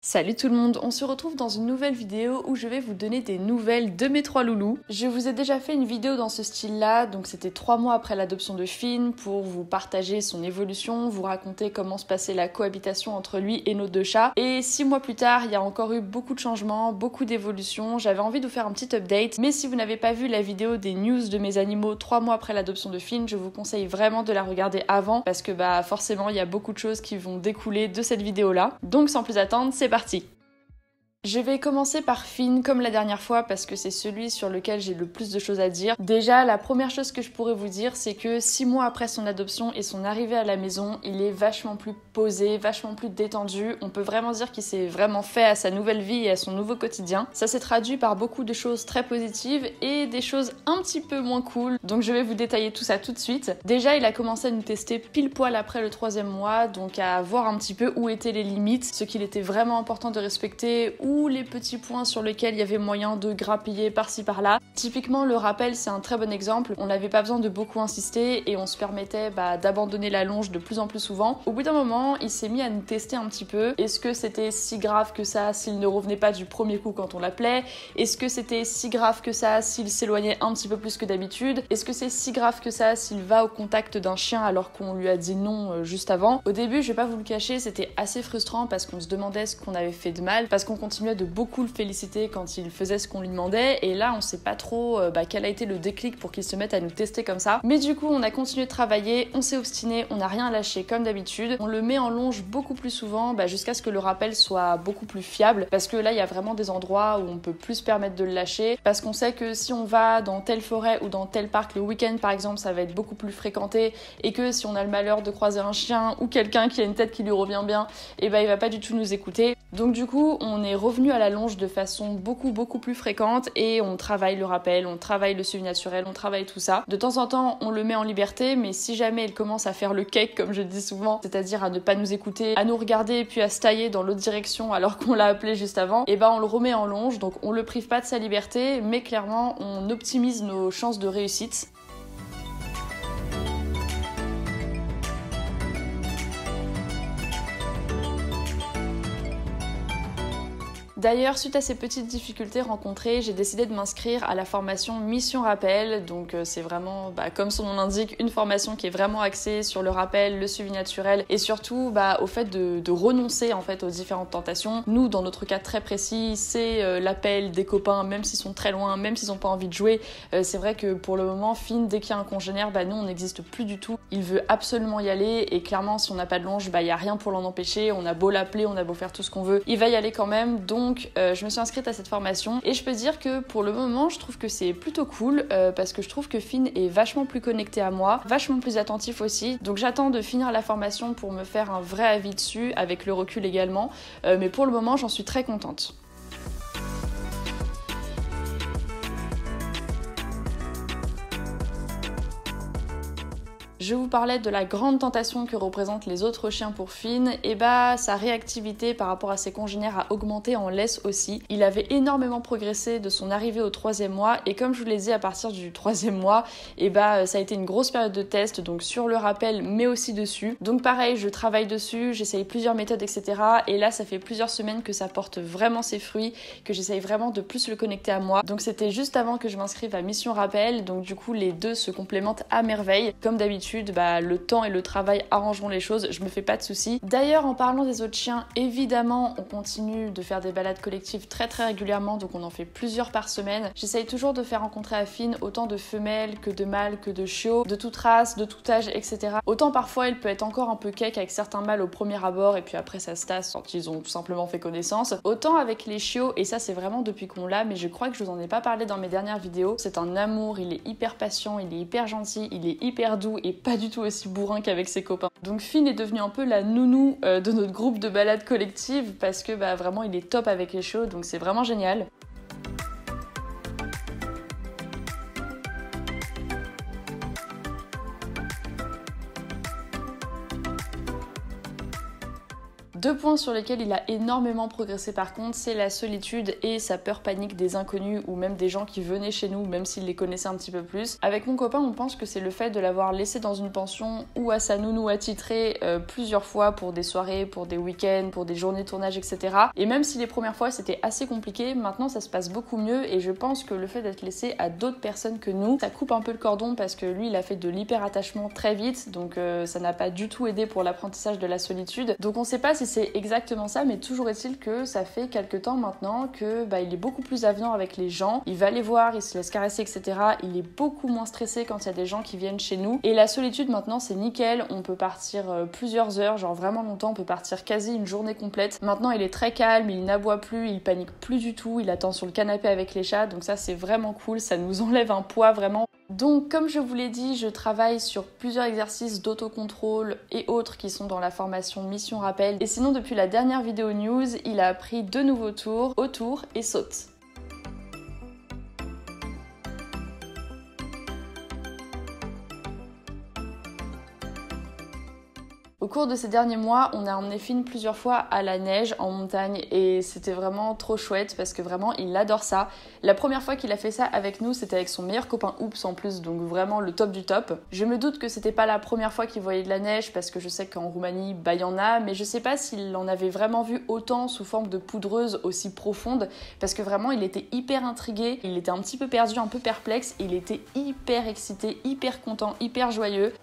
Salut tout le monde, on se retrouve dans une nouvelle vidéo où je vais vous donner des nouvelles de mes 3 loulous. Je vous ai déjà fait une vidéo dans ce style-là, donc c'était 3 mois après l'adoption de Finn pour vous partager son évolution, vous raconter comment se passait la cohabitation entre lui et nos 2 chats. Et 6 mois plus tard, il y a encore eu beaucoup de changements, beaucoup d'évolutions, j'avais envie de vous faire un petit update. Mais si vous n'avez pas vu la vidéo des news de mes animaux 3 mois après l'adoption de Finn, je vous conseille vraiment de la regarder avant parce que forcément il y a beaucoup de choses qui vont découler de cette vidéo-là. Donc sans plus attendre, c'est parti. Je vais commencer par Finn comme la dernière fois parce que c'est celui sur lequel j'ai le plus de choses à dire. Déjà, la première chose que je pourrais vous dire, c'est que 6 mois après son adoption et son arrivée à la maison, il est vachement plus posé, vachement plus détendu. On peut vraiment dire qu'il s'est vraiment fait à sa nouvelle vie et à son nouveau quotidien. Ça s'est traduit par beaucoup de choses très positives et des choses un petit peu moins cool. Donc je vais vous détailler tout ça tout de suite. Déjà, il a commencé à nous tester pile poil après le 3e mois, donc à voir un petit peu où étaient les limites, ce qu'il était vraiment important de respecter, ou les petits points sur lesquels il y avait moyen de grappiller par-ci par-là. Typiquement, le rappel, c'est un très bon exemple. On n'avait pas besoin de beaucoup insister et on se permettait d'abandonner la longe de plus en plus souvent. Au bout d'un moment, il s'est mis à nous tester un petit peu. Est-ce que c'était si grave que ça s'il ne revenait pas du premier coup quand on l'appelait? Est-ce que c'était si grave que ça s'il s'éloignait un petit peu plus que d'habitude? Est-ce que c'est si grave que ça s'il va au contact d'un chien alors qu'on lui a dit non juste avant? Au début, je vais pas vous le cacher, c'était assez frustrant parce qu'on se demandait ce qu'on avait fait de mal, parce qu'on continuait de beaucoup le féliciter quand il faisait ce qu'on lui demandait, et là on sait pas trop quel a été le déclic pour qu'il se mette à nous tester comme ça. Mais du coup on a continué de travailler, on s'est obstiné, on n'a rien lâché comme d'habitude, on le met en longe beaucoup plus souvent jusqu'à ce que le rappel soit beaucoup plus fiable, parce que là il y a vraiment des endroits où on peut plus se permettre de le lâcher, parce qu'on sait que si on va dans telle forêt ou dans tel parc le week-end par exemple, ça va être beaucoup plus fréquenté, et que si on a le malheur de croiser un chien ou quelqu'un qui a une tête qui lui revient bien, il va pas du tout nous écouter. Donc du coup on est revenu à la longe de façon beaucoup plus fréquente, et on travaille le rappel, on travaille le suivi naturel, on travaille tout ça. De temps en temps on le met en liberté, mais si jamais il commence à faire le cake comme je dis souvent, c'est-à-dire à ne pas nous écouter, à nous regarder puis à se tailler dans l'autre direction alors qu'on l'a appelé juste avant, on le remet en longe. Donc on le prive pas de sa liberté, mais clairement on optimise nos chances de réussite. D'ailleurs, suite à ces petites difficultés rencontrées, j'ai décidé de m'inscrire à la formation Mission Rappel. Donc c'est vraiment, comme son nom l'indique, une formation qui est vraiment axée sur le rappel, le suivi naturel, et surtout au fait de renoncer en fait aux différentes tentations. Nous, dans notre cas très précis, c'est l'appel des copains, même s'ils sont très loin, même s'ils n'ont pas envie de jouer. C'est vrai que pour le moment, Finn, dès qu'il y a un congénère, nous on n'existe plus du tout. Il veut absolument y aller, et clairement si on n'a pas de longe, il y a rien pour l'en empêcher. On a beau l'appeler, on a beau faire tout ce qu'on veut, il va y aller quand même. Donc je me suis inscrite à cette formation, et je peux dire que pour le moment je trouve que c'est plutôt cool, parce que je trouve que Finn est vachement plus connecté à moi, vachement plus attentif aussi. Donc j'attends de finir la formation pour me faire un vrai avis dessus, avec le recul également, mais pour le moment j'en suis très contente. Je vous parlais de la grande tentation que représentent les autres chiens pour Finn, et sa réactivité par rapport à ses congénères a augmenté en laisse aussi. Il avait énormément progressé de son arrivée au 3e mois, et comme je vous l'ai dit, à partir du 3e mois, ça a été une grosse période de test, donc sur le rappel mais aussi dessus. Donc pareil, je travaille dessus, j'essaye plusieurs méthodes, etc. Et là ça fait plusieurs semaines que ça porte vraiment ses fruits, que j'essaye vraiment de plus le connecter à moi. Donc c'était juste avant que je m'inscrive à Mission Rappel, donc du coup les deux se complémentent à merveille. Comme d'habitude, le temps et le travail arrangeront les choses, je me fais pas de soucis. D'ailleurs, en parlant des autres chiens, évidemment on continue de faire des balades collectives très régulièrement, donc on en fait plusieurs par semaine. J'essaye toujours de faire rencontrer à Finn autant de femelles que de mâles, que de chiots, de toute race, de tout âge, etc. Autant parfois il peut être encore un peu cake avec certains mâles au premier abord, et puis après ça se tasse quand ils ont tout simplement fait connaissance. Autant avec les chiots, et ça c'est vraiment depuis qu'on l'a, mais je crois que je vous en ai pas parlé dans mes dernières vidéos, c'est un amour, il est hyper patient, il est hyper gentil, il est hyper doux, et pas du tout aussi bourrin qu'avec ses copains. Donc Finn est devenu un peu la nounou de notre groupe de balades collectives, parce que vraiment il est top avec les chiots, donc c'est vraiment génial. Deux points sur lesquels il a énormément progressé par contre, c'est la solitude et sa peur panique des inconnus ou même des gens qui venaient chez nous, même s'il les connaissait un petit peu plus. Avec mon copain, on pense que c'est le fait de l'avoir laissé dans une pension ou à sa nounou attitrée plusieurs fois pour des soirées, pour des week-ends, pour des journées de tournage, etc. Et même si les premières fois c'était assez compliqué, maintenant ça se passe beaucoup mieux et je pense que le fait d'être laissé à d'autres personnes que nous, ça coupe un peu le cordon parce que lui il a fait de l'hyper-attachement très vite, donc ça n'a pas du tout aidé pour l'apprentissage de la solitude. Donc on sait pas si c'est exactement ça, mais toujours est-il que ça fait quelques temps maintenant que il est beaucoup plus avenant avec les gens, il va les voir, il se laisse caresser, etc. Il est beaucoup moins stressé quand il y a des gens qui viennent chez nous. Et la solitude maintenant c'est nickel, on peut partir plusieurs heures, genre vraiment longtemps, on peut partir quasi une journée complète. Maintenant il est très calme, il n'aboie plus, il panique plus du tout, il attend sur le canapé avec les chats, donc ça c'est vraiment cool, ça nous enlève un poids vraiment. Donc comme je vous l'ai dit, je travaille sur plusieurs exercices d'autocontrôle et autres qui sont dans la formation Mission Rappel. Et sinon depuis la dernière vidéo news, il a appris 2 nouveaux tours, autour et saute. Au cours de ces derniers mois, on a emmené Finn plusieurs fois à la neige en montagne et c'était vraiment trop chouette parce que vraiment il adore ça. La première fois qu'il a fait ça avec nous, c'était avec son meilleur copain Oops en plus, donc vraiment le top du top. Je me doute que c'était pas la première fois qu'il voyait de la neige parce que je sais qu'en Roumanie, il y en a, mais je sais pas s'il en avait vraiment vu autant sous forme de poudreuse aussi profonde parce que vraiment il était hyper intrigué, il était un petit peu perdu, un peu perplexe, il était hyper excité, hyper content, hyper joyeux.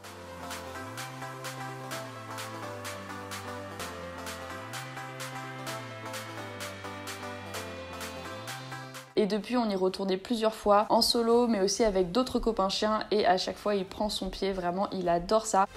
Et depuis, on y retournait plusieurs fois, en solo, mais aussi avec d'autres copains chiens. Et à chaque fois, il prend son pied, vraiment, il adore ça.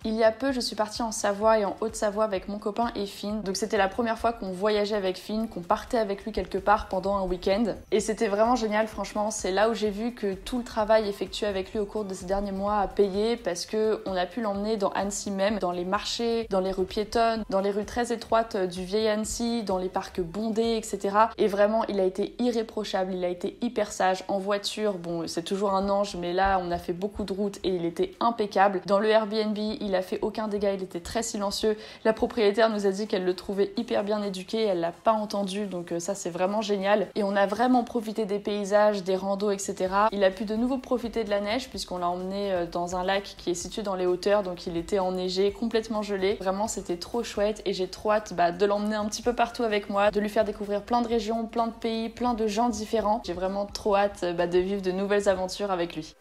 Il y a peu, je suis partie en Savoie et en Haute-Savoie avec mon copain et Finn. Donc c'était la première fois qu'on voyageait avec Finn, qu'on partait avec lui quelque part pendant un week-end. Et c'était vraiment génial, franchement. C'est là où j'ai vu que tout le travail effectué avec lui au cours de ces derniers mois a payé parce qu'on a pu l'emmener dans Annecy même, dans les marchés, dans les rues piétonnes, dans les rues très étroites du vieil Annecy, dans les parcs bondés, etc. Et vraiment, il a été irréprochable, il a été hyper sage. En voiture, bon, c'est toujours un ange, mais là, on a fait beaucoup de routes et il était impeccable. Dans le Airbnb, il a fait aucun dégât, il était très silencieux. La propriétaire nous a dit qu'elle le trouvait hyper bien éduqué, elle l'a pas entendu, donc ça c'est vraiment génial. Et on a vraiment profité des paysages, des randos, etc. Il a pu de nouveau profiter de la neige puisqu'on l'a emmené dans un lac qui est situé dans les hauteurs, donc il était enneigé, complètement gelé. Vraiment c'était trop chouette et j'ai trop hâte de l'emmener un petit peu partout avec moi, de lui faire découvrir plein de régions, plein de pays, plein de gens différents. J'ai vraiment trop hâte de vivre de nouvelles aventures avec lui.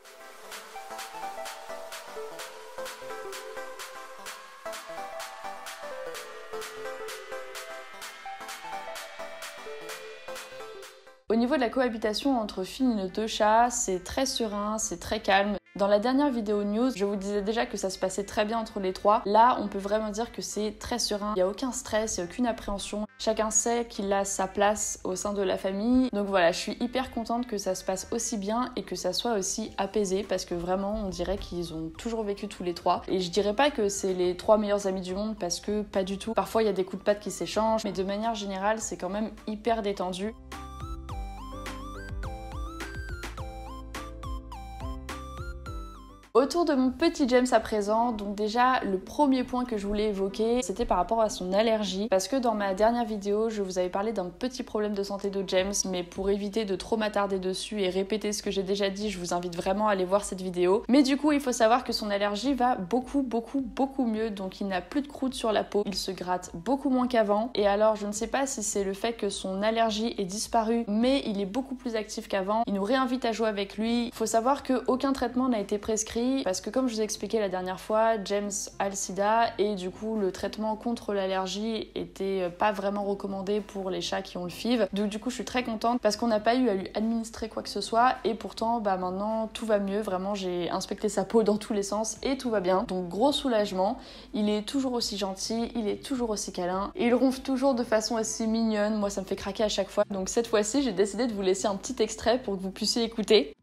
Au niveau de la cohabitation entre Finn et nos 2 chats, c'est très serein, c'est très calme. Dans la dernière vidéo news, je vous disais déjà que ça se passait très bien entre les 3. Là, on peut vraiment dire que c'est très serein. Il n'y a aucun stress, il n'y a aucune appréhension. Chacun sait qu'il a sa place au sein de la famille. Donc voilà, je suis hyper contente que ça se passe aussi bien et que ça soit aussi apaisé parce que vraiment, on dirait qu'ils ont toujours vécu tous les 3. Et je dirais pas que c'est les 3 meilleurs amis du monde parce que pas du tout. Parfois, il y a des coups de patte qui s'échangent, mais de manière générale, c'est quand même hyper détendu. Autour de mon petit James à présent, donc déjà le premier point que je voulais évoquer, c'était par rapport à son allergie, parce que dans ma dernière vidéo, je vous avais parlé d'un petit problème de santé de James, mais pour éviter de trop m'attarder dessus et répéter ce que j'ai déjà dit, je vous invite vraiment à aller voir cette vidéo. Mais du coup, il faut savoir que son allergie va beaucoup mieux, donc il n'a plus de croûte sur la peau, il se gratte beaucoup moins qu'avant, et alors je ne sais pas si c'est le fait que son allergie ait disparu, mais il est beaucoup plus actif qu'avant, il nous réinvite à jouer avec lui. Il faut savoir qu'aucun traitement n'a été prescrit, parce que comme je vous ai expliqué la dernière fois, James a le sida et du coup le traitement contre l'allergie était pas vraiment recommandé pour les chats qui ont le FIV. Donc du coup je suis très contente parce qu'on n'a pas eu à lui administrer quoi que ce soit et pourtant maintenant tout va mieux, vraiment j'ai inspecté sa peau dans tous les sens et tout va bien. Donc gros soulagement, il est toujours aussi gentil, il est toujours aussi câlin et il ronfle toujours de façon assez mignonne, moi ça me fait craquer à chaque fois. Donc cette fois-ci j'ai décidé de vous laisser un petit extrait pour que vous puissiez écouter.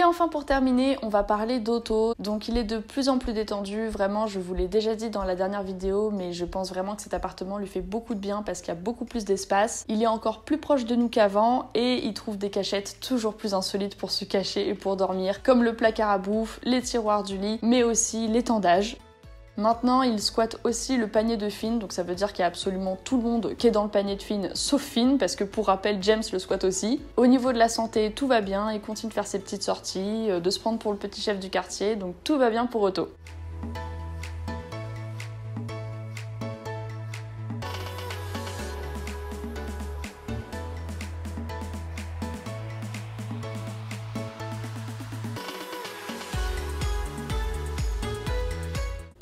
Et enfin pour terminer, on va parler d'Otto. Donc il est de plus en plus détendu, vraiment je vous l'ai déjà dit dans la dernière vidéo, mais je pense vraiment que cet appartement lui fait beaucoup de bien parce qu'il y a beaucoup plus d'espace. Il est encore plus proche de nous qu'avant et il trouve des cachettes toujours plus insolites pour se cacher et pour dormir, comme le placard à bouffe, les tiroirs du lit, mais aussi l'étendage. Maintenant, il squatte aussi le panier de Finn, donc ça veut dire qu'il y a absolument tout le monde qui est dans le panier de Finn, sauf Finn, parce que pour rappel, James le squatte aussi. Au niveau de la santé, tout va bien, il continue de faire ses petites sorties, de se prendre pour le petit chef du quartier, donc tout va bien pour Otto.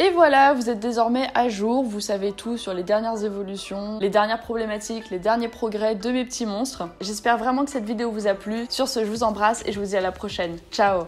Et voilà, vous êtes désormais à jour, vous savez tout sur les dernières évolutions, les dernières problématiques, les derniers progrès de mes petits monstres. J'espère vraiment que cette vidéo vous a plu. Sur ce, je vous embrasse et je vous dis à la prochaine. Ciao!